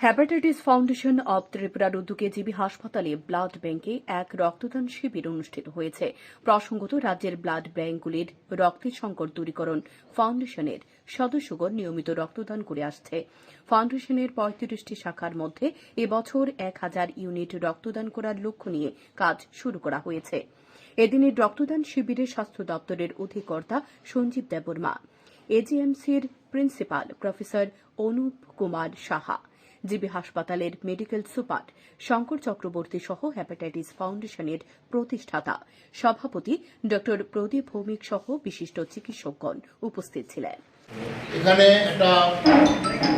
Hepatitis foundation of ত্রিপুরার উদ্যোগে GB হাসপাতালে ব্লাড ব্যাংকে এক রক্তদান শিবির অনুষ্ঠিত হয়েছে। প্রসঙ্গত, রাজ্যের ব্লাড ব্যাংকগুলির রক্তের সংকট দূরীকরণ ফাউন্ডেশনের সদস্যগণ নিয়মিত রক্তদান করে আসছে। ফাউন্ডেশনের ৩৫টি শাখার মধ্যে এবছর ১,০০০ ইউনিট রক্তদান করার লক্ষ্য নিয়ে কাজ শুরু করা হয়েছে। এদিনের রক্তদান শিবিরে স্বাস্থ্য দপ্তরের অধিকর্তা সঞ্জীব দেববর্মা, এজিএমসির principal professor Anup Kumar Saha, GB হাসপাতালের মেডিকেল সুপার শঙ্কর চক্রবর্তী সহ হ্যাপাটাইটিস ফাউন্ডেশনের প্রতিষ্ঠাতা সভাপতি ড প্রদীপ ভৌমিক সহ বিশিষ্ট চিকিৎসকগণ উপস্থিত ছিলেন। এখানে একটা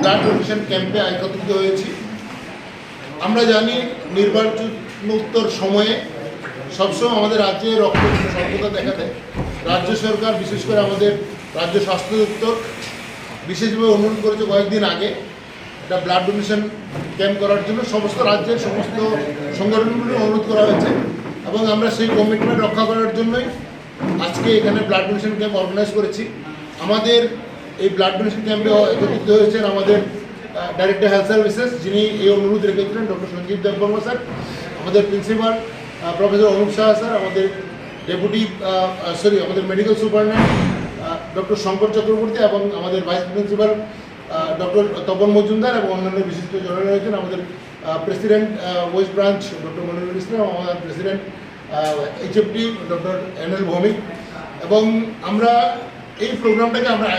ব্লাড ডোনেশন ক্যাম্পে একত্রিত হয়েছি। আমরা জানি নির্বাচনোত্তর সময়ে সবসময় আমাদের রাজ্যে রক্ত স্বল্পতা দেখা দেয়। রাজ্য সরকার, বিশেষ করে আমাদের রাজ্য স্বাস্থ্য দপ্তর বিশেষভাবে অনুরোধ করেছে কয়েকদিন আগে একটা ব্লাড ডোনেশন ক্যাম্প করার জন্য। সমস্ত রাজ্যের সমস্ত সংগঠনগুলো অনুরোধ করা হয়েছে এবং আমরা সেই কমিটমেন্ট রক্ষা করার জন্যই আজকে এখানে ব্লাড ডোনেশন ক্যাম্প অর্গানাইজ করেছি। আমাদের এই ব্লাড ডোনেশন ক্যাম্পে একত্রিত হয়েছেন আমাদের ডাইরেক্টর হেলথ সার্ভিসেস, যিনি এই অনুরোধ রেখেছিলেন, ডক্টর সঞ্জীব দেববর্মা স্যার, আমাদের principal professor Anup Saha sir, আমাদের আমাদের medical superintendent doctor Shankar Chakraborty এবং আমাদের vice principal doctor Tapan Majumdar এবং অন্যান্য বিশিষ্ট জনেরা রয়েছেন। আমাদের president west branch doctor Manirul Islam, আমাদের president HFT doctor NL Bhowmik. এবং আমরা এই প্রোগ্রামটাকে আমরা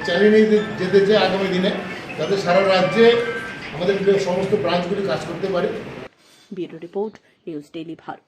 চালিয়ে নিয়ে যেতে চাই আগামী দিনে, যাতে সারা রাজ্যে আমাদের সমস্ত ব্রাঞ্চগুলি কাজ করতে পারে। Bureau report, news daily Bharat.